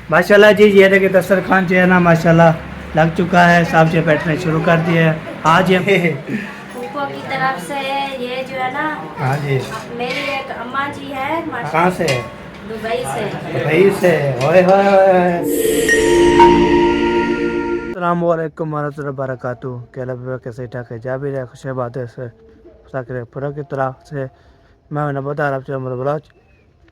माशाल्लाह जी, ये देखिए दस्तरखान जो है ना माशाल्लाह लग चुका है, साहब से बैठने शुरू कर दिए हैं आज ये। फूफो की तरफ से ये जो है ना, हाँ जी। मेरी एक अम्मा जी है कहाँ से? दुबई से। दुबई से। ओए होए होए। अस्सलाम वालेकुम वरहमतुल्लाहि वबरकातुहू। क्या लगे कैसे ठाक है जा भी रहे खुश बात है से साकरे पूरा की तरह से मैं बता रहा हूँ मेरे ब्लॉग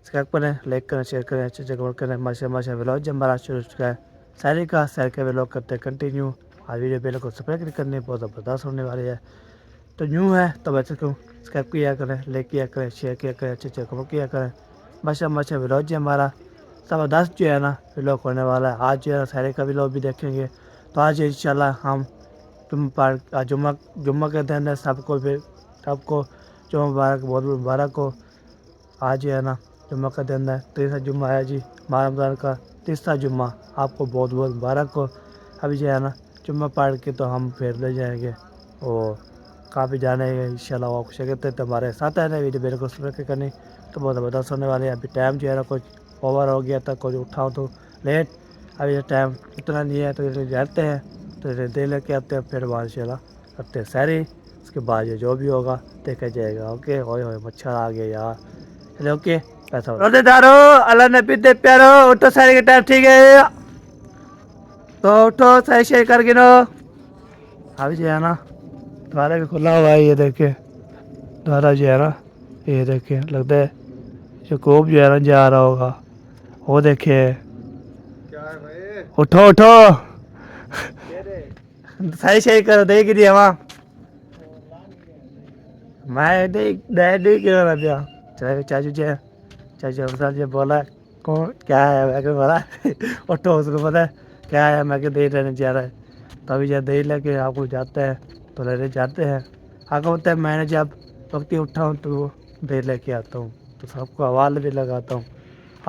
सब्सक्राइब करें, लाइक करें, शेयर करें, अच्छे अच्छे कमेंट करें। माशा माशा ब्लॉग जब हमारा शुरू हो चुका है सारी का सैर के ब्लॉग करते हैं कंटिन्यू। आज वीडियो पहले को सब्सक्राइब करनी बहुत ज़बरदस्त होने वाली है। तो यूँ है तो वैसे क्यों सब्सक्राइब किया करें, लाइक किया करें, शेयर किया करें, अच्छे अच्छे कमेंट किया करें। माशा माशा ब्लॉग जो हमारा ज़बरदस्त जो है ना व्लॉग होने वाला है। आज जो है सारे का व्लॉग भी देखेंगे। तो आज इंशाल्लाह हम जुम्मा के दिन है, सबको जुम्मा मुबारक, बहुत बहुत मुबारक हो। आज जो है ना जुम्मा का दिन है, तीसरा जुम्मा है जी माह रमज़ान का तीसरा जुम्मा। आपको बहुत बहुत मुबारक हो। अभी जो है ना जुम्मा पढ़ के तो हम फिर ले जाएंगे और काफ़ी जाने इंशाल्लाह आपको कहते हैं तो हमारे साथ है ना वीडियो मेरे को सुन के करनी तो बहुत ज़बरदस्त होने वाले हैं। अभी टाइम जो है ना कुछ ओवर हो गया था, कुछ उठाओ तो लेट। अभी टाइम इतना नहीं है तो इतने जाते हैं तो इतने दे लेके आते हैं, फिर वहाँ इंशाल्लाह करते हैं सारी। उसके बाद ये जो भी होगा देखा जाएगा। ओके होए होए मच्छर आ गया यार। चलो ओके पैसा रोजेदारो अल्लाह ने पीते प्यारो उठो सारे के टाइम ठीक है तो उठो सही सही कर गिनो। अभी जो है ना द्वारा भी खुला हुआ है, ये देखे द्वारा जो है ना ये देखे लगता है जो कोप जो है ना जा रहा होगा वो देखे। उठो उठो सही सही करो देख दिया वहाँ मैं नहीं क्यों ना दिया। चाचू चाचू जी चाचू अंसार जी बोला कौन क्या है मैं क्या बोला उठो उसको पता है क्या है मैं क्या दे लेने जा रहा है। तभी जब दे लेके आपको जाते हैं तो लेने जाते हैं। आपको होता है मैंने जब वक्त ही उठा हूँ तो वो दे लेके आता हूँ तो सबको आवाज़ भी लगाता हूँ।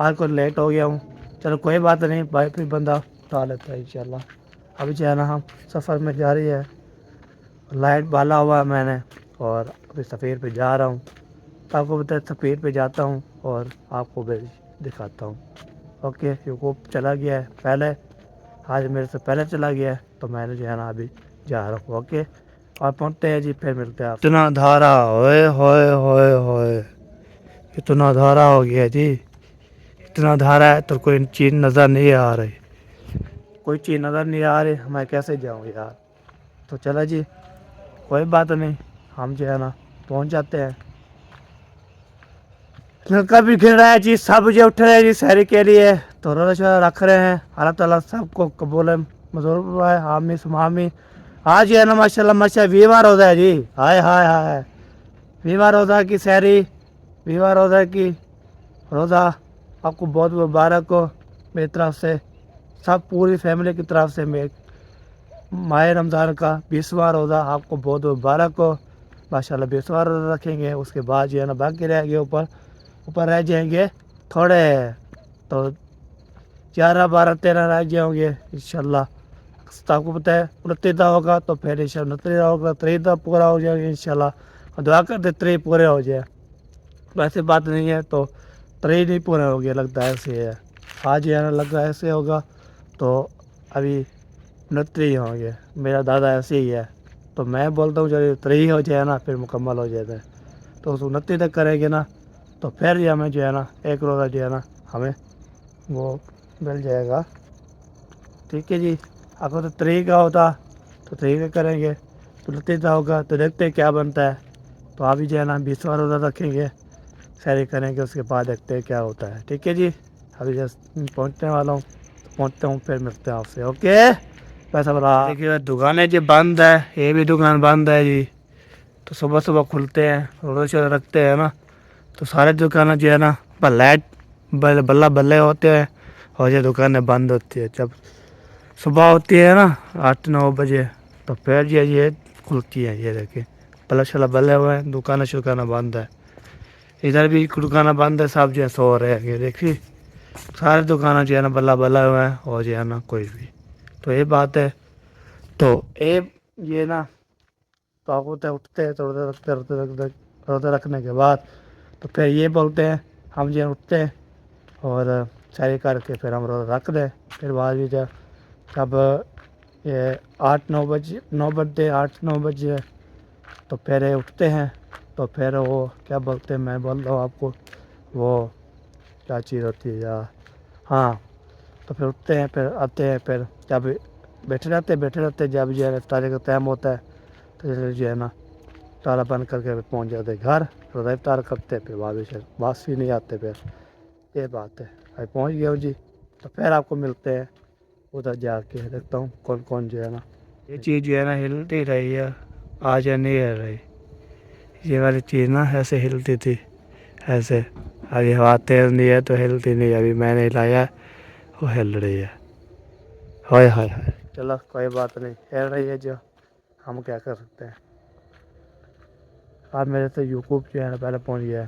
आज को लेट हो गया हूँ, चलो कोई बात नहीं बाइक भी बंदा उठा लेता है इंशाल्लाह। अभी जो है ना हम सफ़र में जा रही है, लाइट बाला हुआ है मैंने और अभी सफ़ेद पे जा रहा हूँ। तो आपको बताया सफ़ेद पे जाता हूँ और आपको भी दिखाता हूँ। ओके यूको चला गया है पहले, आज मेरे से पहले चला गया है तो मैंने जो है ना अभी जा रहा हूँ। ओके और पहुँचते हैं जी फिर मिलते हैं। इतना धारा होए होए होए होए इतना धारा हो गया जी, इतना धारा है तो कोई चीज़ नज़र नहीं आ रही, कोई चीज़ नज़र नहीं आ रही, मैं कैसे जाऊँ यार। तो चला जी कोई बात नहीं, हम जो है ना पहुँच जाते हैं। लड़का भी खेल रहा है जी, सब जो उठ रहे हैं जी शहरी के लिए तो रोज़ा शोज़ा रख रहे हैं। अल्लाह ताला सबको कबूल मंजूर है हामी सुमामी। आज जो है ना माशाल्लाह माशा बीमार होता है जी, हाय हाय हाय बीमार होता की शहरी बीमार होता की रोज़ा आपको बहुत मुबारक हो मेरी तरफ से, सब पूरी फैमिली की तरफ से। मैं माह रमज़ान का 20वां रोज़ा आपको बहुत मुबारक हो। माशाल्लाह 20वां रोज़ा रखेंगे उसके बाद जो है ना बाकी रहेंगे ऊपर ऊपर रह जाएंगे थोड़े तो 11 12 13 रह जाओगे इंशाल्लाह। तो आपको पता है 29 होगा तो फिर इंशाल्लाह 29 होगा 30 पूरा हो जाएगा इंशाल्लाह। और दुआ करते 30 पूरे हो जाए, वैसे बात नहीं है तो 30 नहीं पूरा हो गया लगता है ऐसे है। आज जो है ना लग रहा है ऐसे होगा तो अभी 29 होंगे। मेरा दादा ऐसे ही है तो मैं बोलता हूँ चलिए 3 हो जाए ना फिर मुकम्मल हो जाता है तो उस 29 तक करेंगे ना तो फिर ये हमें जो है ना एक रोज़ा जो है ना हमें वो मिल जाएगा। ठीक है जी। आपको तो 3 का होता तो 3 का करेंगे तो 29 का होगा तो देखते हैं क्या बनता है। तो अभी जो है ना 20वां रोज़ा रखेंगे सैरी करेंगे उसके बाद देखते हैं क्या होता है। ठीक है जी अभी जस्ट पहुँचने वाला हूँ तो पहुँचता हूँ फिर मिलते हैं आपसे। ओके पैसा बड़ा देखिए दुकानें जी बंद है, ये भी दुकान बंद है जी। तो सुबह सुबह खुलते हैं रोज़ शोज़ा रखते हैं ना तो सारे दुकानें जो है ना पर लाइट बल्ला बल्ले होते हैं और ये दुकानें बंद होती है। जब सुबह होती है ना 8 9 बजे तो फिर ये खुलती है। ये देखिए बल्ला शल्ला बल्ले हुए हैं, दुकानें शुकानें बंद है। इधर भी दुकानें बंद है, सब जो है सो रहे हैं। ये देखिए सारे दुकानें जो है ना बल्ला बल्ला हुए हैं और जो है ना कोई भी तो ये बात है। तो ये ना तो आप होते उठते हैं तो रोज़ा रखने के बाद तो फिर ये बोलते हैं हम जो उठते हैं और सैरी करके फिर हम रोज़ा रख दें। फिर बाद में जब ये 8-9 बजे तो फिर ये उठते हैं। तो फिर वो क्या बोलते हैं, मैं बोल रहा हूँ आपको, वो क्या चीज़ होती है यार, हाँ। तो फिर उठते हैं, फिर आते हैं, फिर जब बैठे रहते जब जो है इफ्तारी का टाइम होता है तो जो है ना ताला बंद करके फिर पहुँच जाते हैं घर, रोज़ा इफ्तार करते हैं, फिर वापसी नहीं आते। फिर ये बात है। अभी पहुँच गया हूँ जी, तो फिर आपको मिलते हैं उधर जाके, देखता हूँ कौन कौन जो है ना। ये चीज़ जो है ना हिलती रही है, आज नहीं हिल रही। ये वाली चीज़ ना ऐसे हिलती थी, ऐसे। अभी हवा तेज़ नहीं है तो हिलती नहीं, अभी मैंने हिलाया वो हिल रही है। हाय हाय हाय, चलो कोई बात नहीं, हिल रही है जो, हम क्या कर सकते हैं। आप मेरे से यूट्यूब जो है ना पहले पहुंच गया है,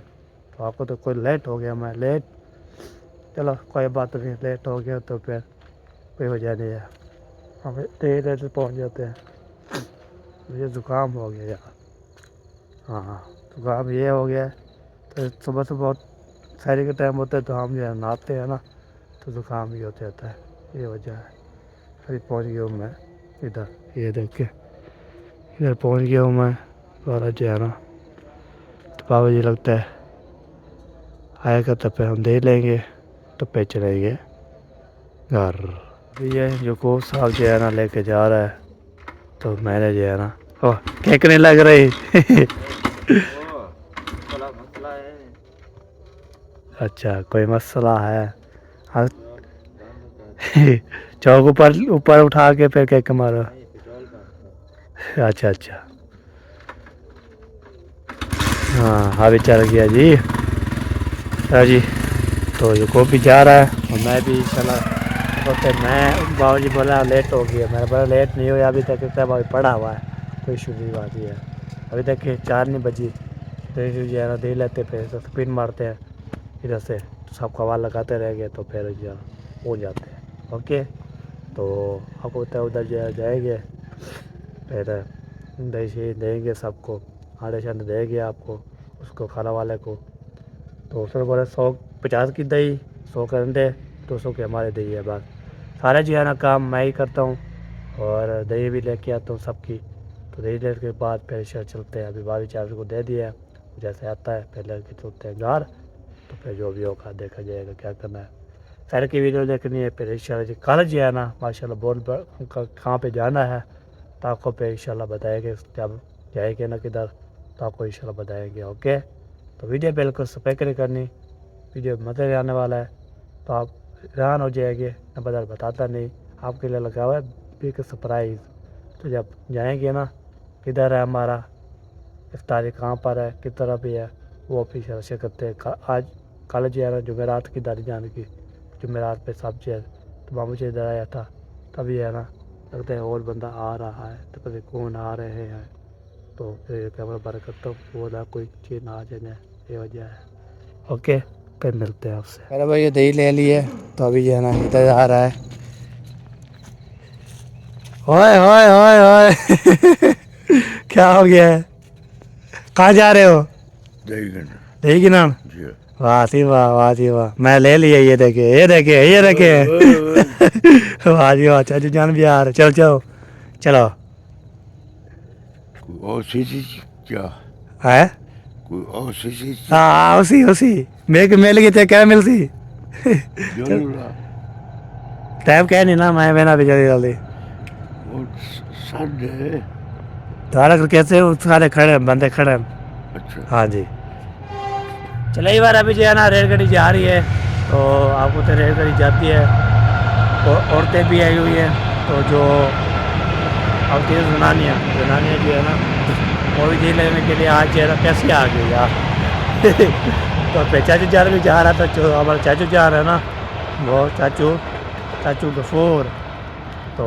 तो आपको तो कोई लेट हो गया, मैं लेट, चलो कोई बात नहीं, लेट हो गया तो फिर कोई वजह नहीं है, हम धीरे से पहुंच जाते हैं। मुझे ज़ुकाम हो गया यार, हाँ ज़ुकाम ये हो गया है। तो सुबह सुबह सहरी का टाइम होता है तो हम जो है नहाते हैं ना, तो ज़ुकाम भी हो जाता है, ये वजह है। अभी पहुंच गया हूँ मैं इधर, ये देख के इधर पहुंच गया हूँ मैं। और जो है ना तो बाबा जी लगता है आएगा तो फिर हम दे लेंगे, तो फिर चलेंगे घर। ये जो को साहब जो है ना लेके जा रहा है, तो मैंने जो है ना ओह केक नहीं लग रही अच्छा कोई मसला है, हाँ चौक ऊपर ऊपर उठा के फिर केक मारो। अच्छा अच्छा, हाँ अभी चल गया जी। हाँ जी, तो ये को भी जा रहा है और मैं भी चला। तो फिर मैं बाबू जी बोला लेट हो गया, मैंने बोला लेट नहीं हुआ अभी तक, तब अभी पड़ा हुआ है, कोई इशू नहीं बात है। अभी तक 4 नहीं बजी, तो जो है ना दे लेते, फिर तो स्पिन मारते हैं इधर से, सबको आवाज़ लगाते रह गए, तो फिर जो हो जाते हैं। ओके, तो आपको बताया उधर जो है जाएंगे, फिर दही शही देंगे सबको, आड़े शान देंगे आपको, उसको खाना वाले को। तो उसने बोला 150 की दही, 100 के अंडे, 200 के हमारे दही है बस। सारा जो है ना काम मैं ही करता हूँ, और दही भी लेके आता हूँ सबकी। तो दही लेने के बाद फिर शहर चलते हैं, अभी भाभी चाबी को दे दिया है, जैसे आता है फिर लेके चलते हैं घर। तो फिर जो भी होगा देखा जाएगा क्या करना है। सैर की वीडियो देखनी है, फिर इंशाल्लाह जी कल जो है ना माशाल्लाह बहुत कहाँ पे जाना है, तो आपको फिर इंशाल्लाह बताएंगे, जब जाएंगे ना किधर तो आपको इंशाल्लाह बताएंगे। ओके, तो वीडियो बिल्कुल स्पेक नहीं करनी, वीडियो मज़े आने वाला है, तो आप हैरान हो जाएंगे, मैं बताता नहीं, आपके लिए लगा हुआ है बिग सरप्राइज़। तो जब जाएंगे ना किधर है हमारा इफ्तारी, कहाँ पर है, किस तरह भी है, वो भी शेयर करते हैं। आज कल जो है ना जुमेरात की दादी जान की, जुमेरात पे सब जो है, तो मामू जी इधर आया था, तभी है ना लगता है और बंदा आ रहा है, तो पता कौन आ रहे हैं। तो फिर कैमरा बंद करता हूँ, वो ना कोई चीज़ ना आ जाए, ये वजह है। ओके, फिर मिलते हैं आपसे। अरे भाई ये दही ले लिए, तो अभी जो है ना इधर आ रहा है। ओए ओए ओए ओए क्या हो गया है, कहाँ जा रहे हो? दही की नाम, वाह सी वाह, वाह जी वाह, मैं ले लिया, ये देखे ये देखे ये देखे वाह जी वाह, चाचू जान भी आ रहे, चलो चलो चलो। कोई और चीज़ क्या? है कोई और चीज़ हाँ उसी उसी मेरे को मिल गई थे, क्या मिलती जरूर टाइम क्या नहीं ना, मैं ना भी जल्दी जल्दी और संडे। तुम्हारा घर कैसे हो? सारे खड़े हैं, बंदे खड़े हैं। अच्छा, हाँ जी, चलो एक बार अभी जो है ना रेलगाड़ी जा रही है, तो आपको तो रेलगाड़ी जाती है, तो औरतें भी आई हुई हैं, तो जो अब तो जनानियाँ जनानियाँ जो है ना वो भी जी लेने के लिए आज जो है ना कैसे आ गई यार तो फिर चाचू जान भी जा रहा था, जो हमारा चाचू जा रहा है ना, वो चाचू गफूर, तो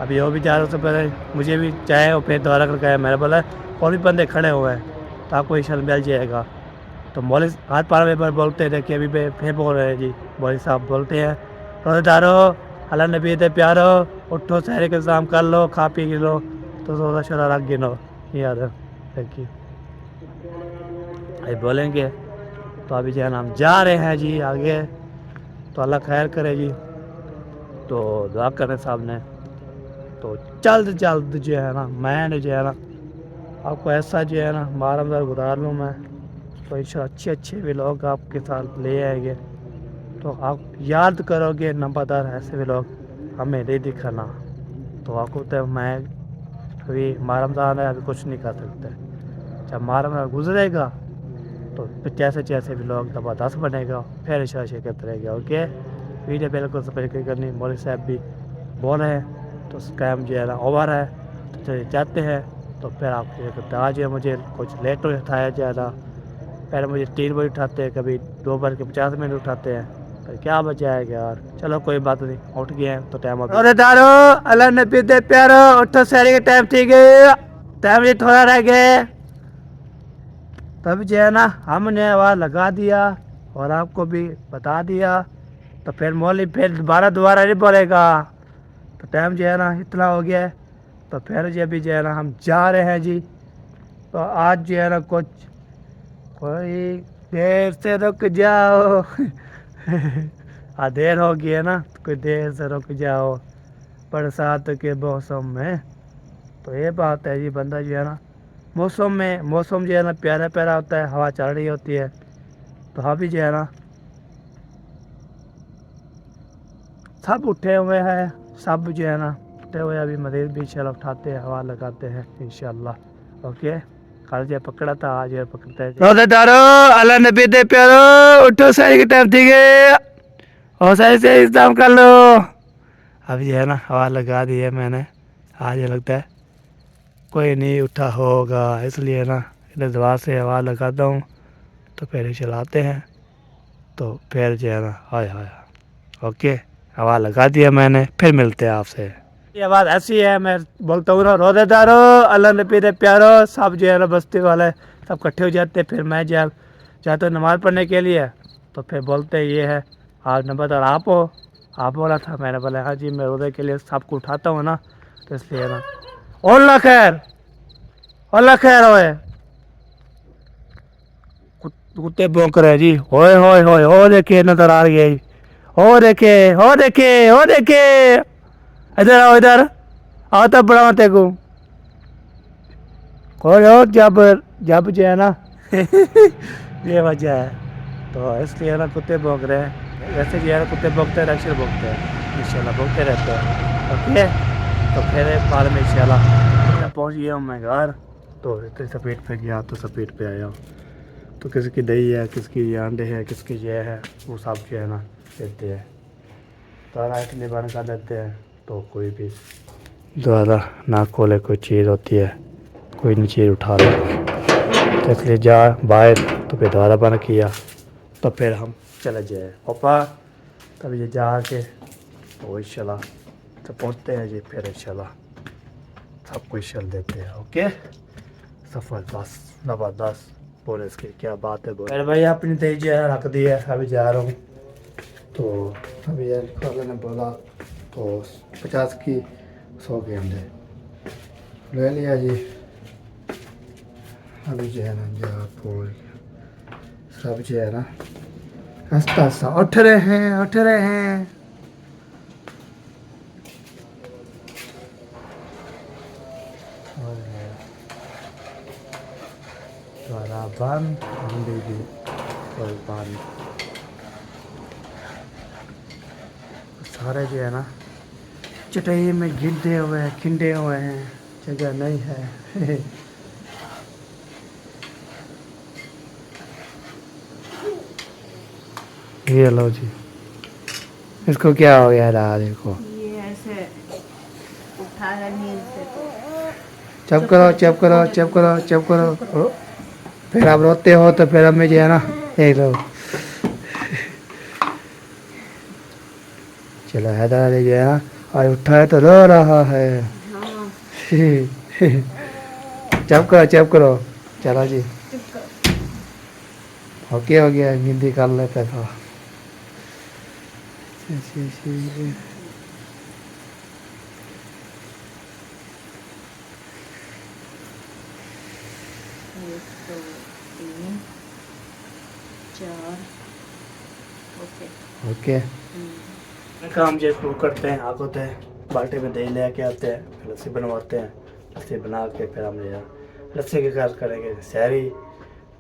अभी वो भी जा रहे, तो पहले मुझे भी चाहे और फिर दोबारा करके आया, मैंने बोला और भी बंदे खड़े हुए हैं, तो आपको इंशाल्लाह मिल जाएगा। तो मौलवी हाथ पार में पर बोलते थे कि अभी फिर बोल रहे हैं जी, मौलवी साहब बोलते हैं रोज़ेदारो अल्लाह नबी दे प्यारो, उठो सहरे के इंतजाम कर लो, खा पी लो, तो रोज़ा शोज़ा रख गिनो, याद है। थैंक यू, अभी बोलेंगे। तो अभी जो है ना हम जा रहे हैं जी आगे, तो अल्लाह खैर करे जी। तो दुआ करें सामने, तो जल्द जल्द जो है ना मैं जो है ना आपको ऐसा जो है ना बारम्बार गुजार लूँ मैं, तो इंशाल्लाह अच्छे अच्छे भी लोग आपके साथ ले आएंगे। तो आप याद करोगे नंबरदार ऐसे भी लोग हमें नहीं दिखाना। तो आपको तो मैं अभी रमज़ान है, अभी कुछ नहीं कर सकते। जब रमज़ान गुजरेगा तो फिर जैसे जैसे भी लोग ज़बरदस्त बनेगा फिर इंशाल्लाह शिरकत रहेगा। ओके, वीडियो बिल्कुल सब्सक्राइब करनी, मौलवी साहब भी बोल रहे हैं तो स्कैम जो है ना ओवर है, तो चलिए जाते हैं। तो फिर आप शिरकत आज है, मुझे कुछ लेट हो उठाया ज़्यादा, पहले मुझे 3 बजे उठाते हैं, कभी 2 बज के 50 मिनट उठाते हैं, पर क्या बचाएगा यार। चलो कोई बात नहीं, उठ गए हैं तो टाइम अरे दारो अल्लाह नबी दे प्यारो उठो, सारी के टाइम ठीक है, टाइम जी थोड़ा रह गए। तब जो है ना हमने आवाज़ लगा दिया और आपको भी बता दिया, तो फिर मौली फिर दोबारा नहीं बोलेगा। तो टाइम जो है ना इतना हो गया है, तो फिर जो अभी जो है ना हम जा रहे हैं जी। तो आज जो है ना कुछ कोई देर से रुक जाओ देर हो गई है ना, तो कोई देर से रुक जाओ बरसात के मौसम में। तो ये बात है जी, बंदा जो है ना मौसम जो है ना प्यारा प्यारा होता है, हवा चल रही होती है, तो हम भी जो है ना सब उठे हुए हैं, सब जो है ना उठे हुए अभी मरीज भी इंशाल्लाह उठाते हैं, हवा लगाते हैं इंशाल्लाह। ओके, कल जो पकड़ा था आज ये पकड़ते हैं। रोज़ेदारो अल्लाह नबी दे प्यारो उठो, सारी के टाइम ठीक है और सही से इंतजाम कर लो। अभी जो है ना हवा लगा दी है मैंने, आज ये लगता है कोई नहीं उठा होगा, इसलिए ना इधर दवा से हवा लगाता हूँ, तो फिर चलाते हैं। तो फिर जो है ना हाय हाय, ओके हवा लगा दिया मैंने, फिर मिलते हैं आपसे। ये बात ऐसी है, मैं बोलता हूँ ना रोज़ेदारो अल्लाह नबी दे प्यारो, सब जो है ना बस्ती वाले सब इकट्ठे हो जाते। फिर मैं जब जाता हूँ नमाज़ पढ़ने के लिए, तो फिर बोलते ये है आज नंबरदार आप हो। आप बोला था, मैंने बोला हाँ जी, मैं रोज़े के लिए सबको उठाता हूँ ना, तो इसलिए ना अल्लाह खैर होए। कुत्ते भौंक रहे जी, होए होए होए, ओ देखे नजर आ रही है, ओ देखे ओ देखे ओ देखे, इधर आओ इधर आओ, तब बड़ा तेरे को हो जब जब जो है ना ये वजह है, तो इसलिए ना कुत्ते भौंक रहे हैं। वैसे जो है ना कुत्ते भौंकते हैं, अक्सर भौंकते हैं, इंशाल्लाह भौंकते रहते हैं। ओके, तो फिर बाद में इंशाल्लाह पहुँच गया हूँ मैं घर। तो इतनी स्पीड पे गया तो स्पीड पे आया हूँ। तो किसकी दही है, किसकी अंडे है, किसकी ये है, वो सब जो है ना देते हैं। तो इतनी बंद कर देते हैं, तो कोई भी दोबारा ना खोले कोई चीज़ होती है, कोई नहीं चीज़ उठा लो, तो इसलिए जा बाहर, तो फिर दोबारा बंद किया, तो फिर हम चले जाए पापा। तब ये जा के तो इंशाल्लाह तो पहुँचते हैं जी, फिर इंशाल्लाह सब कुछ चल देते हैं। ओके, सफ़र बस ज़बरदस्त, बोले इसकी क्या बात है। बोले भाई अपनी दही जो है रख दी है, अभी जा रहा हूँ। तो अभी यार ने बोला तो 50 की 100 के अंडे ले लिया जी। अभी जो है ना जा बोल सब जो है ना हंसता हंसता उठ रहे हैं। द्वारा बंद अंडे भी और बंद, सारे जो है ना चटाई में खिंडे हुए हैं, जगह नहीं है ये लो जी, इसको क्या हो गया रहा देखो, ये ऐसे उठा रहा नींद से, तो चुप करो। ओ, फिर आप रोते हो तो फिर हमें जो है ना देख लो। चलो हैदर जो है ना आज उठा है तो रो रहा है हाँ चुप करो चलो जी, ओके हो गया, हिंदी कर लेते था। एक दो तीन चार, ओके ओके काम जो शुरू करते हैं आग होते हैं, बाल्टी में दही ले के आते हैं, फिर लस्सी बनवाते हैं। लस्सी बना के फिर हम जो लस्सी के साथ करेंगे सहरी,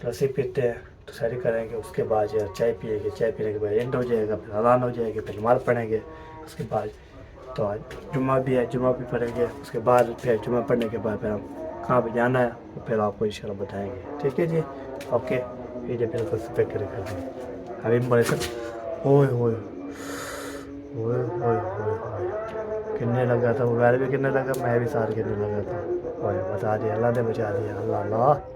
लस्सी पीते हैं तो सहरी करेंगे। उसके बाद जो चाय पिएंगे, चाय पीने के बाद एंड हो जाएगा, फिर अज़ान हो जाएगी, फिर नमाज़ पढ़ेंगे। उसके बाद तो आज जुम्मा भी है, जुम्मा भी पढ़ेंगे। उसके बाद फिर जुम्मा पढ़ने के बाद फिर हम कहाँ पे जाना है तो फिर आपको इंशाल्लाह बताएंगे। ठीक है जी, ओके। वीडियो बिल्कुल स्पेक्ट कर दें अभी बड़े तक। ओए ओए ओए ओए ओए किन्ने लगा था मोबाइल भी, किन्ने लगा, मैं भी साथ किन्ने लगा था। ओए बता दिया, अल्लाह ने बचा दिया। अल्लाह अल्लाह।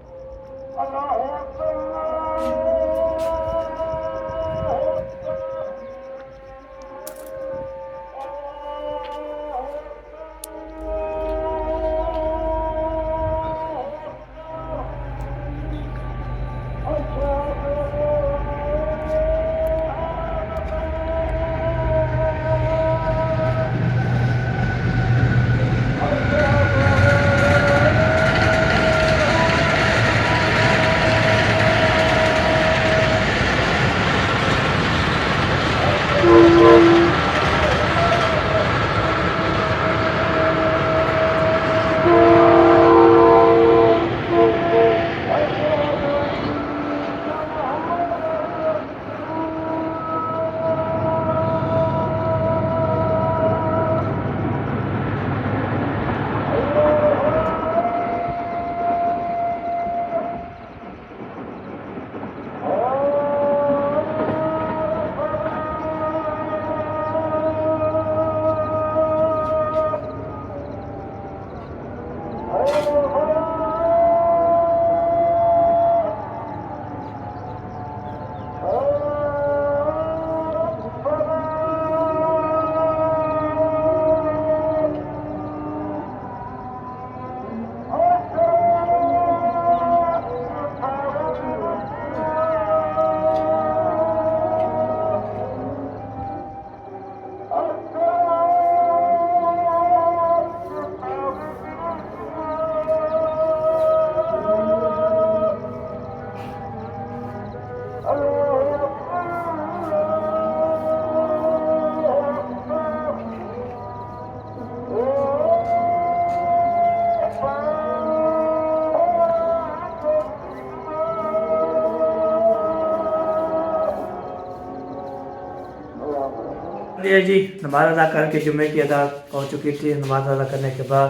ये जी नमाज अदा करके जुम्मे की अदा हो चुकी थी। नमाज अदा करने के बाद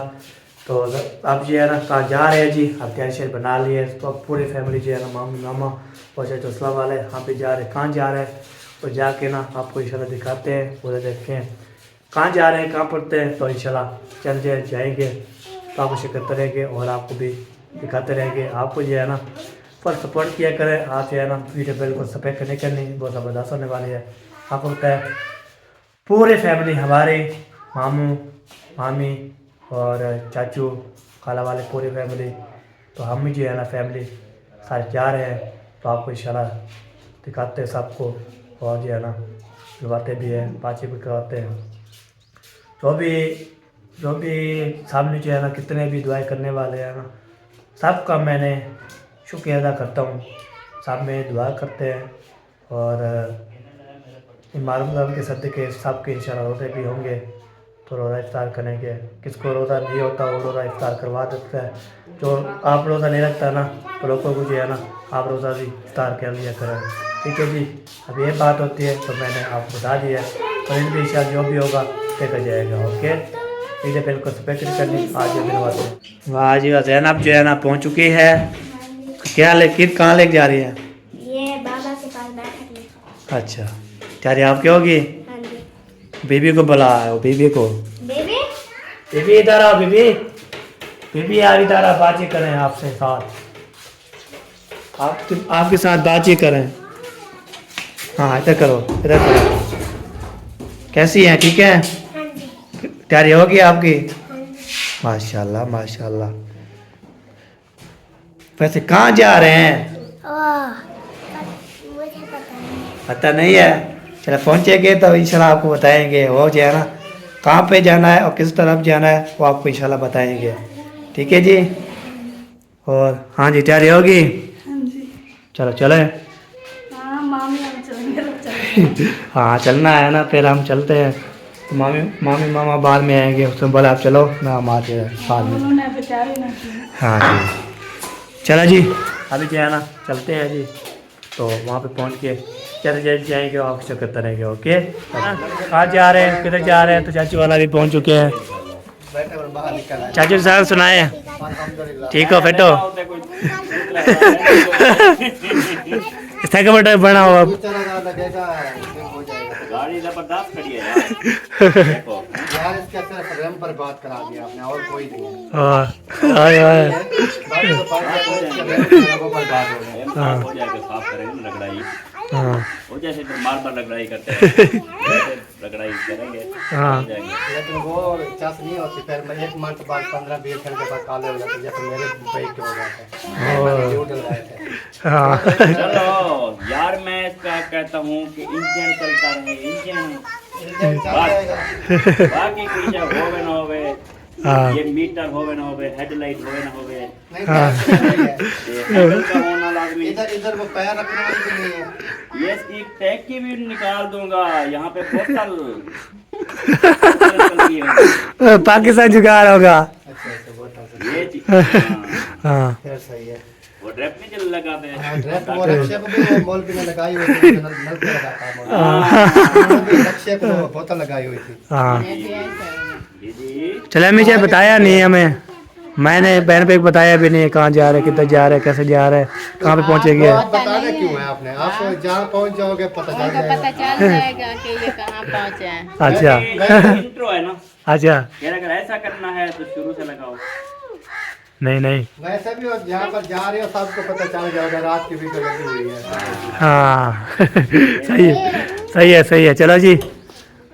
तो अब जो है ना कहाँ जा रहे हैं जी, अब तैयारी शेर बना लिए। तो अब पूरी फैमिली जो है ना मामी मामा और चाचा सलाम वाले यहाँ पे जा रहे हैं। कहाँ जा रहे हैं तो जाके ना आपको इंशाल्लाह दिखाते हैं, उधर देखें कहाँ जा रहे हैं, कहाँ पढ़ते हैं। तो इंशाल्लाह चल जाएंगे तो आपको शिकत रहेंगे और आपको भी दिखाते रहेंगे। आपको जो है ना पर सपोर्ट किया करें। आप जो है ना वीडियो बिल्कुल सपेक्ट नहीं करनी, बहुत ज़बरदस्त होने वाली है। आपको होता है पूरे फैमिली हमारे मामू मामी और चाचू खाला वाले पूरी फैमिली, तो हम भी जो है ना फैमिली सारे जा रहे हैं। तो आपको इंशाल्लाह दिखाते हैं सबको और जो है ना बुलवाते भी हैं, बातचीत भी करवाते हैं। जो भी सामने जो है ना कितने भी दुआएं करने वाले हैं ना, सबका मैंने शुक्रिया अदा करता हूँ। सब में दुआ करते हैं और मालूम के सदक़े सबके इंशाल्लाह रोज़े भी होंगे तो रोज़ा इफ्तार करेंगे। किसको रोज़ा नहीं होता वो रोज़ा इफ्तार करवा देता है। जो आप रोज़ा नहीं रखता ना तो लोगों को जो है ना आप रोज़ा भी इफ्तार कर लिया करें। ठीक है जी, अब ये बात होती है तो मैंने आपको बता दिया है। और इन भी इंशाल्लाह जो भी होगा देखा जाएगा। ओके, इसे बिल्कुल स्पेक्ट करनी आज दिलवाते हैं। वाह जी, ज़ैनब जो है ना पहुँच चुकी है। क्या लेकिन कहाँ लेके जा रही है? ये बाबा के पास बैठक। अच्छा, तैयारी आपकी होगी? हाँ जी। बीबी को बुलाओ, बीबी को। बेबी बीबी इधर आओ, बीबी बीबी यार इधर आओ, बातचीत करें आपसे साथ, आपके साथ बातचीत करें। हाँ इधर करो, इधर करो। कैसी हैं, ठीक है? हाँ जी। तैयारी होगी आपकी? हाँ जी। माशाल्लाह माशाल्लाह। वैसे कहाँ जा रहे हैं? मुझे पता नहीं। पता नहीं है? चलो पहुँचेंगे तो इंशाल्लाह आपको बताएंगे। वो जो है ना कहाँ पे जाना है और किस तरफ जाना है वो आपको इंशाल्लाह बताएंगे। ठीक है जी। और हाँ जी, तैयारी होगी? हाँ जी। चलो चले। हाँ मामी हम चलेंगे, चलो। हाँ चलना है ना, फिर हम चलते हैं। तो मामी मामा बाद में आएंगे, उसने बोला आप चलो ना, हम आते हैं बाद में। हाँ जी चला जी, अभी जो है ना चलते हैं जी। तो वहाँ पे पहुँच के जैसे जैसे जाएंगे आप सब करते रहेंगे। ओके कहाँ जा रहे हैं, किधर जा रहे हैं? तो चाची वाला भी पहुँच चुके हैं। चाची साहब सुनाए, ठीक हो फिट हो? इसका बड़ा बना हुआ गाड़ी जबरदस्त खड़ी है यार। देखो यार इसके सिर्फ रैम पर बात करा दिया आपने और कोई नहीं है। बाकी तो बात है, इसके रैम पर बात हो गई। साफ हो जाएगा, साफ करेंगे रगड़ाई हाँ हो जैसे तो बार रगड़ाई करते हैं वैसे रगड़ाई करेंगे हाँ। हो जाएंगे। लेकिन वो चास नहीं होती, फिर मैं 1 मंथ बाद 15-20 दिन के बाद काले हो जाते, जैसे मेरे बाइक के हो जाते हैं। मैंने ड्यू डलवाए थे। हाँ चलो यार, मैं इसका कहता हूँ कि इंजन चलता रहे, इंजन इंजन चल जाएगा। बाकी कुछ होवे ना होवे, हाँ। ये मीटर होवे ना होवे, हेडलाइट होवे ना होवे, नहीं तो नहीं है। ये हैंडल का होना लाजमी। इधर वो पैर रखने वाली भी नहीं है। ये इसकी टैग की भी निकाल दूंगा। यहाँ पे बोतल चलती है। पाकिस्तान जुगाड़ होगा। अच्छा अच्छा बोतल ये चीज हाँ फिर सही है। वो ड्रेप नहीं चल लगाते हाँ, हैं। ड्रेप वो रक्षे को भी वो मॉल पे ने लगाई हुई थी, नल पे लगाता है मॉल। रक्षे को वो बोतल लगाई हुई थी। हाँ दीदी चले मुझे बताया नहीं है हमें, मैंने बहन पे बताया भी नहीं है कहाँ जा रहे, किधर जा रहे, कैसे जा रहे, कहाँ पे पहुँचेंगे। आप बताना क्यों है आपने? आप जहाँ पहुँच जाओगे पता चल पता जाएगा। चल जाएगा कि ये कहाँ पहुँचे हैं। अच्छा इंट्रो है ना, अच्छा यार अगर ऐसा करना है तो शुरू से लगाओ। नहीं नहीं वैसे भी जहाँ पर जा रहे हो सबको पता चल जाएगा, रात की वीडियो लगी हुई है। हाँ सही है सही है सही है। चलो जी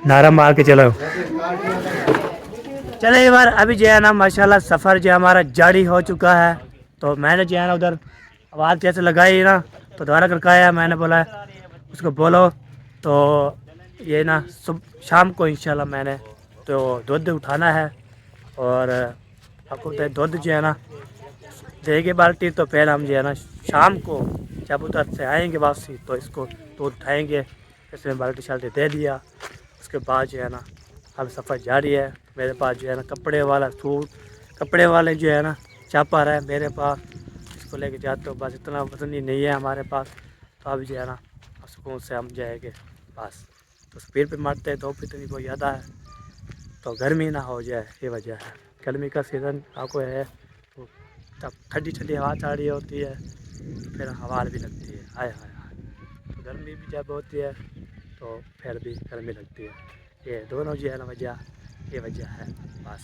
नारा मार के चलो। चले एक बार अभी जो है ना माशाल्लाह सफ़र जो हमारा जारी हो चुका है। तो मैंने जो है ना उधर आवाज़ जैसे लगाई ना तो दोबारा करकाया, मैंने बोला उसको बोलो तो ये ना शाम को इंशाल्लाह मैंने तो दूध उठाना है और आपको तो दूध जो है ना देगी बाल्टी, तो फिर हम जो है ना शाम को जब उधर से आएंगे वापसी तो इसको दूध उठाएंगे। इसमें बाल्टी शाल्टी दे दिया, उसके बाद जो है ना अब सफ़र जारी है। मेरे पास जो है ना कपड़े वाला सूट, कपड़े वाले जो है ना चापर है मेरे पास, इसको लेके जाते हो। बस इतना वजन ही नहीं है हमारे पास, तो अब जो है ना सुकून से हम जाएंगे बस। तो स्पीड पे मारते हैं, धूप इतनी बहुत ज़्यादा है तो गर्मी ना हो जाए, ये वजह है। गर्मी का सीज़न आपको है तो तब ठंडी ठंडी हवा चल रही होती है, फिर हवा भी लगती है। हाय हाय हाय, तो गर्मी भी जब होती है तो फिर भी गर्मी लगती है। ये दोनों जो है ना वजह, ये वजह है बस,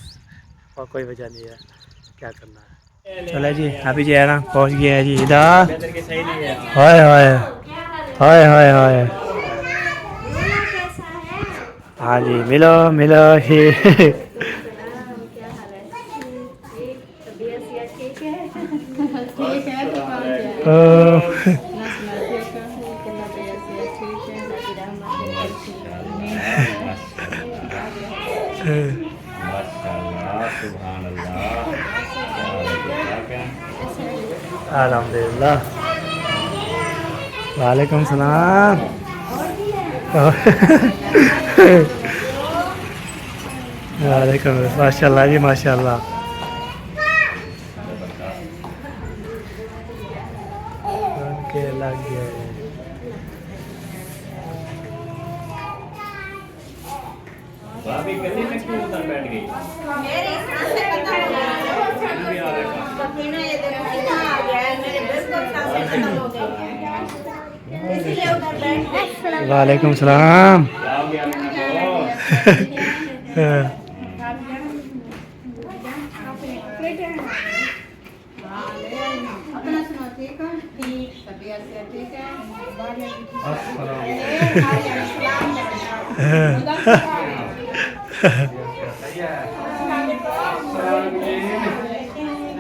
और कोई वजह नहीं है, क्या करना है। चलो जी अभी जो है ना पहुंच गए हैं जी इधर। हाय हाय हाय हाय हाय, हाँ जी मिलो मिलो ही। अल्हम्दुलिल्लाह, वालेकुम सलाम। वालेकुम, माशाल्लाह जी माशाल्लाह। के लग गए भाभी गली में क्यों उधर बैठ गई? वालेकुम सलाम। क्या हो गया मैंने तो?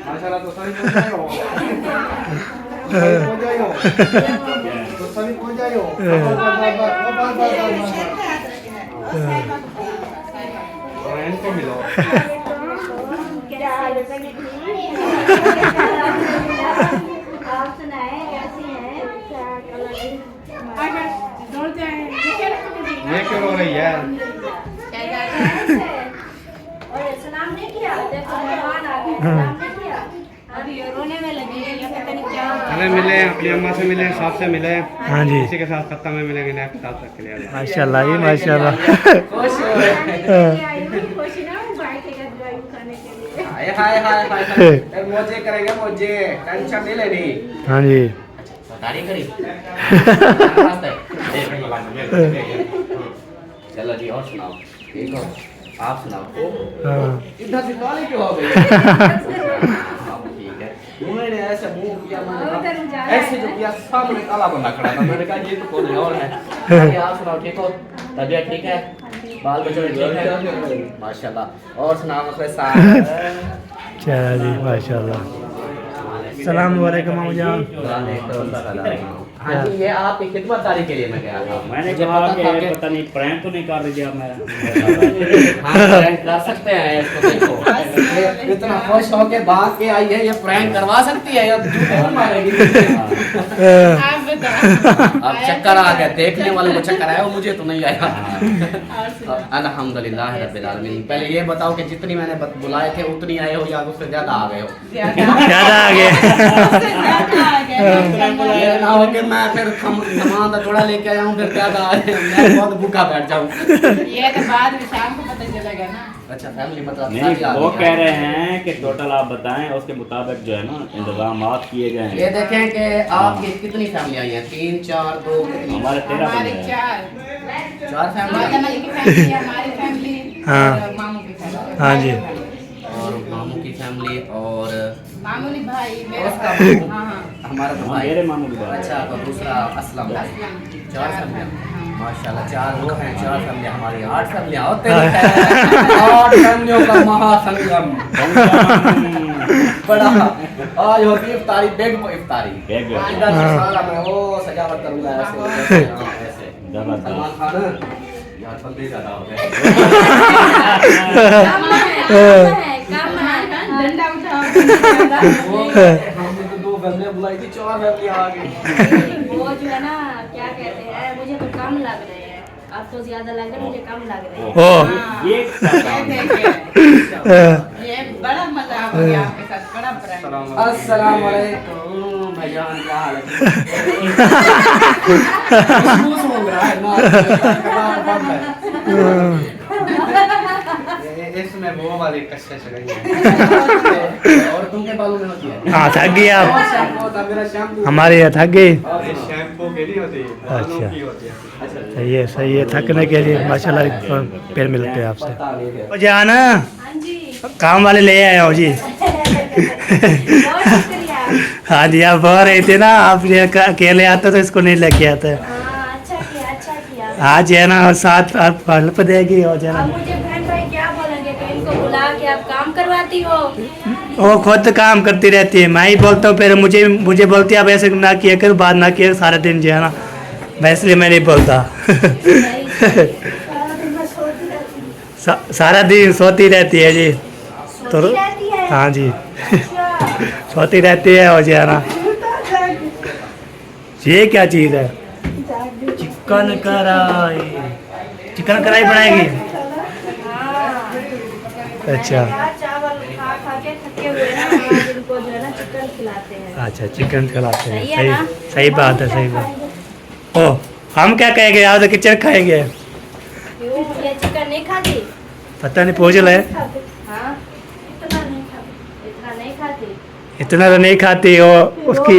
माशाल्लाह तो सभी पहुंच जाए हो। तो सभी पहुंच जाए हो। इनको मिलो। आप सुनाए कैसी हैं? है। और सलाम नहीं किया, देखो मेहमान आ गए, सलाम नहीं किया। अभी ये रोने में लगी है, ये पता नहीं क्या हुआ। चले मिले, अपनी अम्मा से मिले, साहब से मिले, हाँ जी किसी के साथ खत्ता में मिलेंगे नेक्स्ट साल तक के लिए। माशाल्लाह जी माशाल्लाह। खुश हो रहे हैं। खुश ना हूँ भाई के घर ड्राइव खाने के लिए। हाय हाय हाय हाय हाय मौजे करेंगे मौजे, टेंशन नहीं लेनी। हाँ जी तारीफ करी चलो जी, और सुनाओ। ठीक हो आप सुनाओ। हाँ इधर से काली क्यों हो गई? हाँ, ठीक है। मैंने ऐसे मुंह किया, मैंने ऐसे जो किया, सामने काला बंदा खड़ा था, मैंने कहा ये तो कोई और है। बाकी आप सुनाओ, ठीक हो? तबीयत ठीक है? बाल बच्चे ठीक है? माशाल्लाह। और सुनाओ मुझे चलो जी माशाल्लाह। सलाम वालेकुम मामू जान। हाँ जी, ये आपकी खिदमतदारी के लिए मैं गया था। मैंने मुझे कहा पता था कि कि पता नहीं प्रैंक तो नहीं कर दिया मेरा। हाँ, प्रैंक कर सकते हैं इसको, देखो ये इतना खुश होके भाग के आई है, ये प्रैंक करवा सकती है, अब झूठ कौन मारेगी? आप बताओ। अब चक्कर आ गया, देखने वाले को चक्कर आया, वो मुझे तो नहीं आया। अल्हम्दुलिल्लाह रब्बिल आलमीन। पहले ये बताओ कि जितनी मैंने बुलाए थे उतनी आए हो या उससे ज्यादा आ गए हो? ज्यादा आ गए। ये ना हो कि मैं फिर सामान का थोड़ा लेके आया हूँ, फिर ज्यादा आ रहे हैं, मैं बहुत भूखा बैठ जाऊँ। ये तो बाद में शाम को पता चलेगा ना। अच्छा, फैमिली मतलब नहीं, सारी आ वो गई कह है। रहे हैं कि टोटल आप बताएं, उसके मुताबिक जो है ना इंतजाम किए गए ये हैं। देखें कि आपकी कितनी फैमिली आई है? 3 4 2 कितनी? हमारे 13 हमारी बंदे हैं। 4 4 फैमिली माता की फैमिली, हमारी फैमिली हाँ। और मामू की फैमिली। हाँ जी। और मामू की फैमिली और मामूली भाई मेरा उसका भाई। मामू। हाँ हाँ हमारा तो हाँ, भाई। मेरे मामू की बात। अच्छा, तो दूसरा असलम। असलम। 4 फैमिली हाँ। माशाल्लाह, 4 वो हैं, 4 फैमिली हमारी, 8 फैमिली होते हैं। 8 फैमिलियों का महासंगम बड़ा। आज होती है इफ्तारी, बेग पर इफ्तारी। एक इधर से सारा मैं वो सजावट करूंगा ऐसे ऐसे। जबरदस्त। सलमान खान यार बंदे ज्यादा हो गए। काम है। डंडा उठाओ। वो हमने तो 2 फैमिली बुलाई थी, 4 फैमिली आ गई। वो जो है ना क्या कहते हैं, मुझे तो कम लग रहे हैं, आपको ज्यादा लग रहे हैं, मुझे कम लग रहे हैं। ओ ये ये देखिए, ये बड़ा मजा हो गया आपके साथ, बड़ा प्रैंक। अस्सलाम वालेकुम भाईजान, क्या हाल है? महसूस हो रहा है इसमें वो वाली कशिश रही है। और तुम के बालों में होती है? हाँ थक गए आप। शैम्पू होता है, मेरा शैम्पू। हमारे यहाँ थक गए। शैम्पू के लिए होती है, अच्छा की होती है। सही है थकने के लिए माशाल्लाह। फिर मिलते हैं आपसे। बता लीजिए। ओ जान हाँ जी, काम वाले ले आए हो जी। बहुत शुक्रिया। हाँ जी, आप बोल रहे थे ना आप ये अकेले आते तो इसको नहीं लेके आते। हाँ, अच्छा किया, अच्छा किया। आज है ना साथ आप हेल्प देगी और जो है अब ना मुझे बहन भाई क्या बोलेंगे कि इनको बुला के आप काम करवाती हो? वो खुद काम करती रहती है, मैं ही बोलता हूँ फिर मुझे मुझे बोलती है आप ऐसे ना किया कर, बात ना किया सारा दिन जो है ना, मैं इसलिए मैं नहीं बोलता। सारा दिन सोती रहती है जी। तो सोती रहती है? हाँ जी अच्छा। सोती रहती है और जो है ना। ये क्या चीज़ है? चिकन कढ़ाई। चिकन कढ़ाई बनाएगी? अच्छा चावल खा खा के थके हुए हैं, आज इनको जो है ना चिकन खिलाते हैं। अच्छा, चिकन खिलाते हैं। सही है ना? सही सही बात है, सही बात। ओ हम क्या कहेंगे, आप तो किचन खाएंगे। क्यों, ये चिकन नहीं खाती? पता नहीं, पूछ ले। हाँ, इतना नहीं खाती, इतना नहीं खाती। इतना तो नहीं खाती वो उसकी।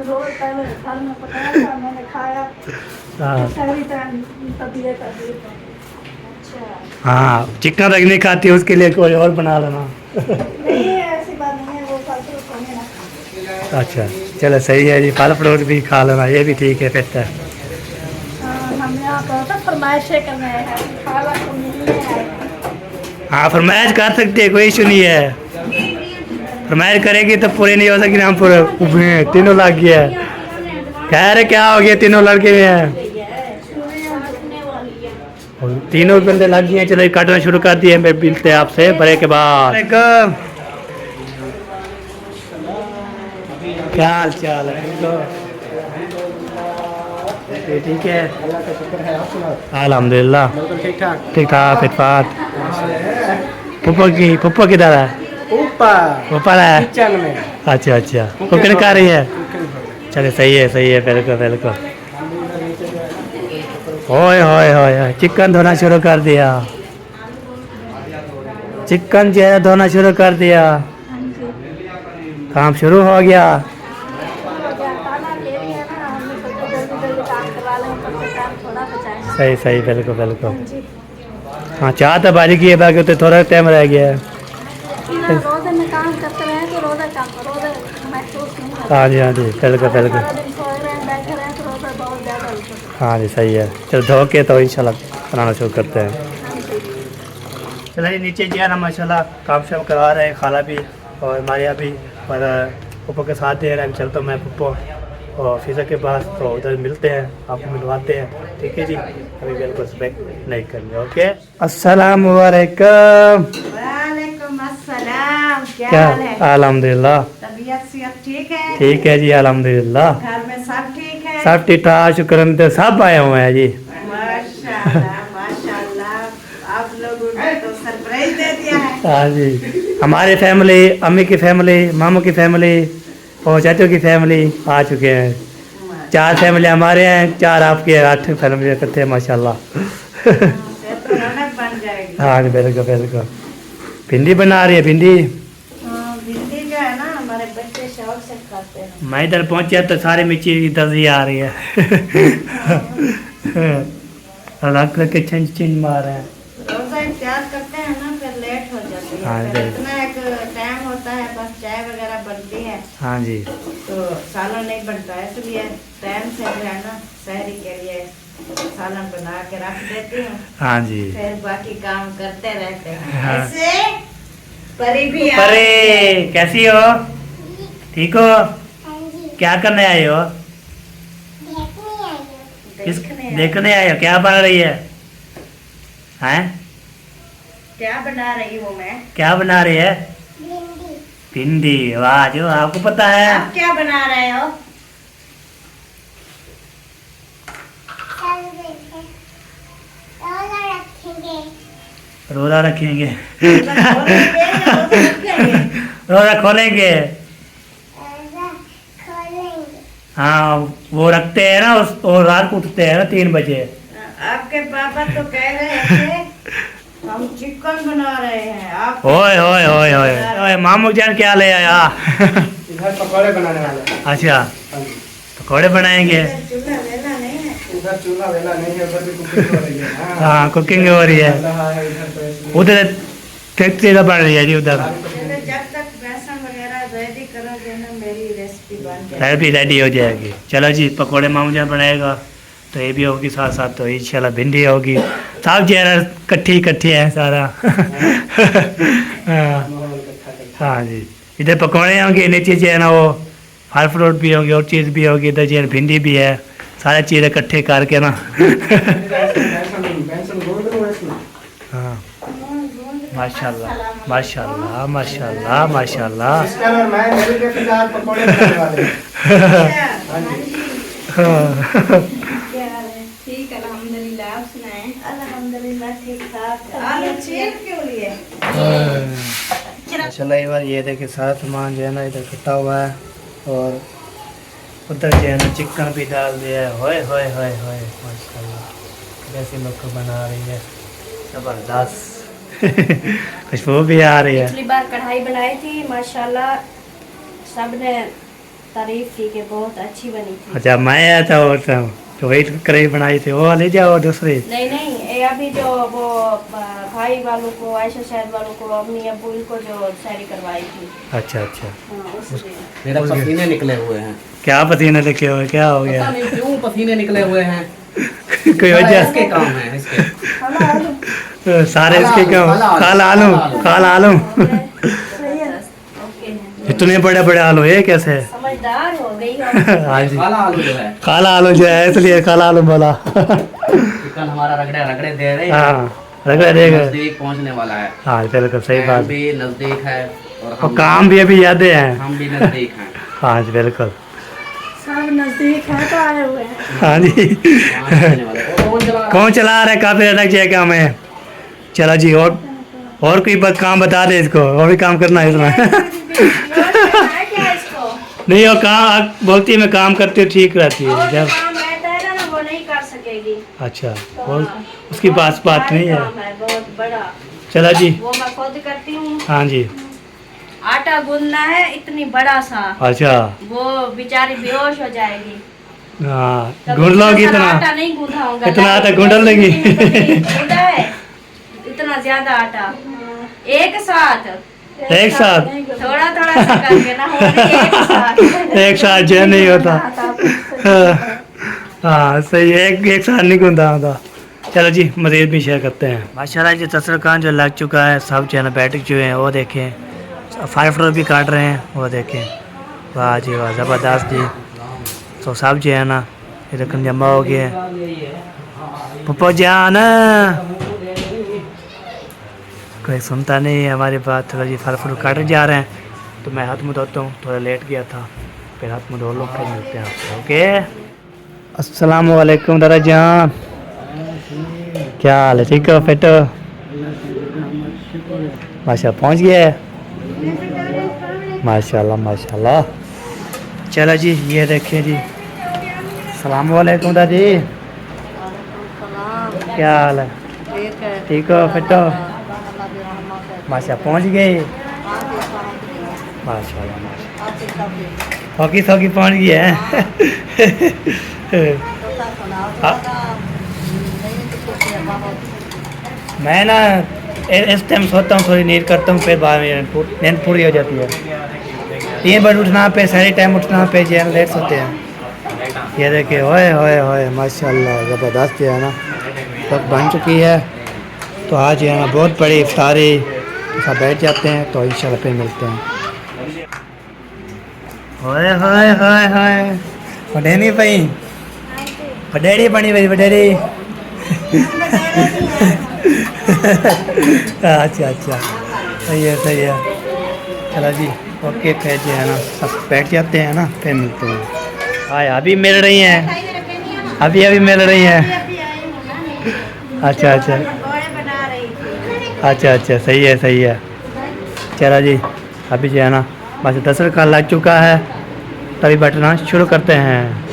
रोज पहले घर में पकाया था, मैंने खाया, हाँ सारी तबीयत अच्छा, हाँ, चिकन रख नहीं खाती, उसके लिए कोई और बना लेना। नहीं है, ऐसी बात नहीं है, वो फल फ्रूट खाने ना। अच्छा चलो सही है जी, फल फ्रूट भी खा लेना, ये भी ठीक है फिर तो। हम यहाँ पर तो फरमाइशें कर रहे हैं, खाला को मिलने आए हैं। हाँ फरमाइश कर सकते हैं, कोई इशू नहीं है। फरमाइश करेगी तो पूरी नहीं हो सकी, हम पूरे तीनों लग गया है। कह रहे क्या हो गया, तीनों लड़के में हैं और तीनों बंदे लग गए हैं। चलो काटना शुरू कर दिए, मैं मिलते हैं आपसे बड़े के बाद। क्या हाल चाल है? ये ठीक है अल्लाह का शुक्र है। आप सुनाओ, अल्हम्दुलिल्लाह बिल्कुल ठीक ठाक। ठीक ठाक फिटफाट पुप्पो किधर है ऊपर है किचन में अच्छा अच्छा कुकिंग कर रही है चले सही है बिल्कुल बिल्कुल ओए होए होए चिकन धोना शुरू कर दिया चिकन जो है धोना शुरू कर दिया काम शुरू हो गया खाना ले लिया ना, हमने सोचा जल्दी जल्दी काम करवा लें, ऊपर से काम थोड़ा बचाएं। सही बिल्कुल बिल्कुल जी। हाँ चाह तो बारी की है बाकी तो थोड़ा टाइम रह गया है रोज़े में काम करते रहे तो रोज़ा महसूस नहीं होता। हाँ जी बिल्कुल बिल्कुल सारा दिन सोए रहे बैठे रहे तो रोज़ा बहुत ज़्यादा होता है। हाँ जी सही है चलो धो के तो इंशाल्लाह बनाना शुरू करते हैं चलो जी नीचे जी है ना माशाल्लाह काम शाम करवा रहे हैं खाला भी और मारिया भी और पप्पो के साथ दे रहे हैं चलता हूँ मैं पप्पो और फिजा के पास तो उधर मिलते हैं आपको मिलवाते हैं ठीक है जी अभी बिल्कुल स्पेक्ट नहीं करनी ओके अस्सलाम वालेकुम वालेकुम अस्सलाम। क्या क्या हाल है? अल्हम्दुलिल्लाह तबीयत सेहत ठीक है? ठीक है जी अल्हम्दुलिल्लाह घर में सब ठीक है? सब ठीक ठाक शुक्र तो सब आए हुए हैं जी माशाल्लाह आप लोगों ने तो सरप्राइज दे दिया है। हाँ जी हमारी फैमिली अम्मी की फैमिली मामू की फैमिली और चाचू की फैमिली आ चुके हैं 4 फैमिली हमारे हैं 4 आपके 8 फैमिली इकट्ठे हैं माशाल्लाह फिर तो रौनक बन जाएगी। हाँ जी बिल्कुल भिंडी बना रही है भिंडी भिंडी जो है ना हमारे बच्चे शौक से खाते हैं। मैं इधर पहुंचा तो सारी मिर्ची इधर से आ रही है रख के चिंच मार रहे हैं रोजा इफ्तार करते हैं ना फिर लेट हो जाती है। हाँ फिर जी। इतना एक टाइम होता है बस चाय वगैरह बनती है हाँ जी तो सालन नहीं बनता है इसलिए टाइम से जो है ना सहरी के लिए सालन बना के रख देती हूँ हाँ जी फिर बाकी काम करते रहते हैं। हाँ। ऐसे परी भी आ अरे कैसी हो ठीक हो क्या करने आए हो देखने आए हो क्या बना रही है हैं क्या बना रही हूँ मैं? क्या बना रही है भिंडी वाह जो आपको पता है आप क्या बना रहे हो? रोजा रखेंगे खोलेंगे या रोजा रखेंगे? रोजा खोलेंगे हाँ वो रखते हैं ना वो रात को उठते हैं ना 3 बजे आपके पापा तो कह रहे थे हम चिकन बना रहे हैं आप ओए ओए ओए ओए ओए मामू जान क्या ले आया इधर पकौड़े बनाने वाले हैं। अच्छा हाँ जी। पकौड़े बनाएंगे चूल्हा वेला नहीं है। इधर चूल्हा वेला नहीं है, उधर भी कुकिंग हो रही है। हाँ कुकिंग हो रही है रहा है इधर तो इसलिए उधर फैक्ट्री बन रही है जी उधर चलो जब तक बेसन वगैरह रेडी करोगे ना मेरी रेसिपी बन जाएगी। भी रेडी हो जाएगी चलो जी पकौड़े मामू जान बनाएगा तो ये भी होगी साथ साथ तो इंशाल्लाह भिंडी होगी सब चेहरा इकट्ठी है सारा हाँ माहौल इकट्ठा करके। हाँ जी इधर पकौड़े होंगे नीचे जो है ना वो फल फ्रूट भी होंगे और चीज़ भी होगी इधर जो है भिंडी भी है सारे चीज़ इकट्ठे करके ना बेसन गोल दो इसमें। हाँ माशाल्लाह माशाल्लाह माशाल्लाह माशाल्लाह इसके अलावा मैं मेरे के फिलहाल पकौड़े बनाने वाले हैं। हाँ जी। क्या हाल है? ठीक है अल्हम्दुलिल्लाह आप सुनाएं अल्हम्दुलिल्लाह ठीक ठाक। आलू छील क्यों लिए? माशाल्लाह ये बार ये देखिए सारा सामान जो है ना इधर कटा हुआ है और उधर जो है ना चिकन भी डाल दिया है होए होए होए होए माशाल्लाह कैसे लोग को बना रही है ज़बरदस्त खुशबू भी आ रही है पिछली बार कढ़ाई बनाई थी माशाल्लाह सबने तारीफ की कि बहुत अच्छी बनी थी। अच्छा मैं आया था और तो वही कढ़ाई बनाई थी वो ले जाओ दूसरी नहीं ये अभी जो वो भाई वालों को आयशा शहर वालों को अपनी अब्बू को जो शायरी करवाई थी अच्छा अच्छा हाँ, उसमें मेरा पसीने निकले हुए हैं। क्या पसीने लिखे हुए क्या हो पता गया नहीं क्यों पसीने निकले हुए हैं। कोई वजह इसके काम है इसके। सारे इसके क्यों काला आलू ओके है इतने बड़े बड़े आलू ये कैसे है समझदार हो गई हो। हाँ जी काला आलू जो है काला आलू जो है इसलिए काला आलू बोला चिकन हमारा रगड़े दे रहे हैं। हाँ रगड़ा देगा नजदीक पहुंचने वाला है। हाँ बिल्कुल सही टाइम बात भी नजदीक है और और काम भी अभी यादें हैं हम भी नजदीक हैं। हाँ जी बिल्कुल अब नजदीक है तो आए हुए हैं। हाँ जी। आने वाले कौन चला रहा कौन चला रहा है? काफी अलग जगह काम है। चलो जी, और कोई काम बता दे इसको, और भी काम करना है इसमें। क्या इसको नहीं, वो काम बोलती है मैं काम करती हूँ, ठीक रहती है और जो जब। काम रहता है ना वो नहीं कर सकेगी। अच्छा, और उसकी पास बात नहीं है। काम है बहुत बड़ा, चला जी। वो मैं खुद करती हूँ। हाँ जी। आटा गूंदना है इतनी बड़ा सा, अच्छा, वो बेचारी बेहोश हो जाएगी। हाँ, तब गूंद लोगी इतना सारा इतना? आटा नहीं गूंदा होगा। इतना आटा गूंद लेगी? गूंदा है इतना ज्यादा आटा एक साथ एक साथ? थोड़ा थोड़ा सा करके ना, हो रही है एक साथ। एक साथ जो नहीं होता। हाँ सही है, एक साथ नहीं गूंदा होता। चलो जी, मज़ीद भी शेयर करते हैं। माशाल्लाह जी, दस्तरखान जो लग चुका है, सब जो है ना बैठ चुके हैं। वो देखें, फायर फ्लोर भी काट रहे हैं, वो देखें। वाह जी वाह, ज़बरदस्त जी। तो सब जो है ना ये रकम जमा हो गए हैं। पप्पा जान कोई सुनता नहीं है हमारी बात। थोड़ा जी फल फ्रूट काटे जा रहे हैं, तो मैं हाथ मुँह धोता हूँ। थोड़ा लेट गया था, फिर हाथ मुँह धो लो, फिर मिलते हैं आपसे। ओके, अस्सलाम वालेकुम दादा जान, क्या हाल है? ठीक हो? फिट हो? माशाल्लाह, पहुँच गया है। माशाल्लाह माशाल्लाह। चलो जी, ये देखिए जी। अस्सलाम वालेकुम दादी, क्या हाल है? ठीक हो? फिट हो? माशा, पहुँच गए। माशाल्लाह माशाल्लाह, थोकी थोकी पहुँच गई है। मैं ना इस टाइम सोता हूँ, थोड़ी नींद करता हूँ, फिर बाद में नींद पूरी हो जाती है। 3 बजे उठना पे, सारे टाइम उठना पे, जो लेट सोते हैं। ये देखिए, ओए ओए ओए, माशाल्लाह ज़बरदस्त है ना, वक्त बन चुकी है। तो आज जो है ना बहुत बड़ी इफ्तारी, सब बैठ जाते हैं, तो इंशाल्लाह फिर मिलते हैं। होए होए होए होए, वडेरी पई, वडेरी बनी भाई, वडेरी। अच्छा अच्छा, सही है सही है। चलो जी, ओके, फिर जो है ना सब बैठ जाते हैं ना, फिर मिलते हैं। हाँ, अभी मिल रही हैं, अभी अभी मिल रही हैं। अच्छा अच्छा अच्छा अच्छा, सही है सही है। चलो जी, अभी जो है ना बस दस्तरखान लग चुका है, तभी बैठना शुरू करते हैं।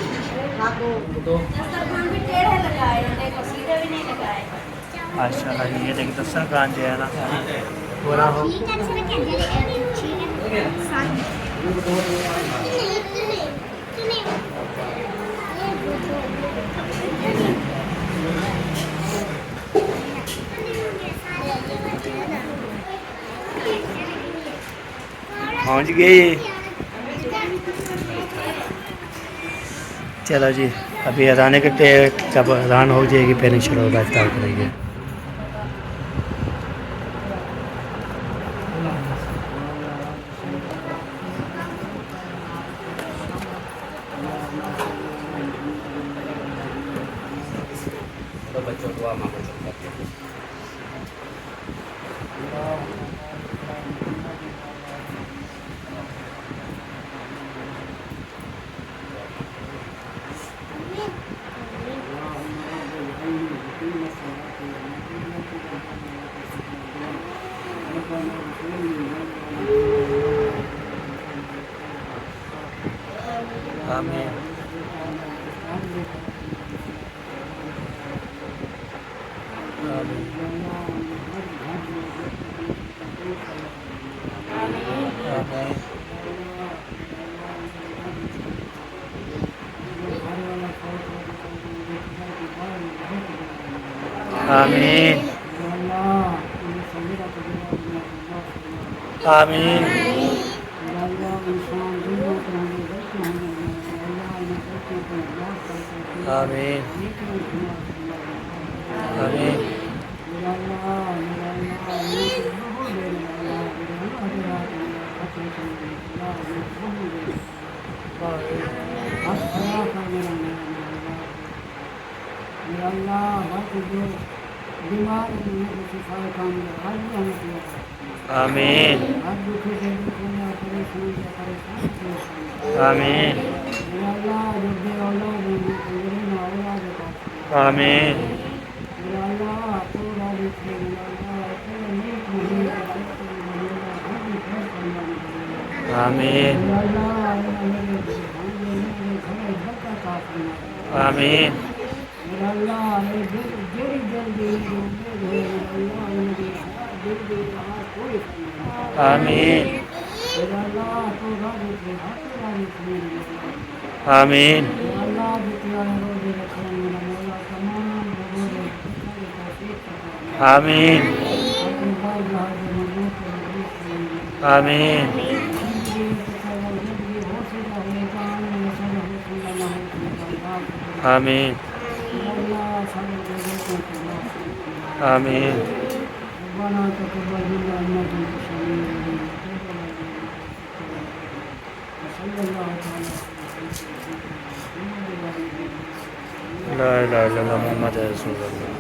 माशाल्लाह जी, ये देखिए दस्तरखान जो है ना पूरा हो। पहुँच गई। चलो जी, अभी अजाने के जब अजान हो जाएगी फिर इंशाल्लाह होगा, इफ्तार करेंगे। तो बच्चों दुआ मांगो करते हैं। आमीन। आमीन आमीन आमीन आमीन। आमीन आमीन आमीन आमीन आमीन आमीन आमीन आमीन आमीन आमीन आमीन ला इलाहा इल्लल्लाह मुहम्मद रसूलुल्लाह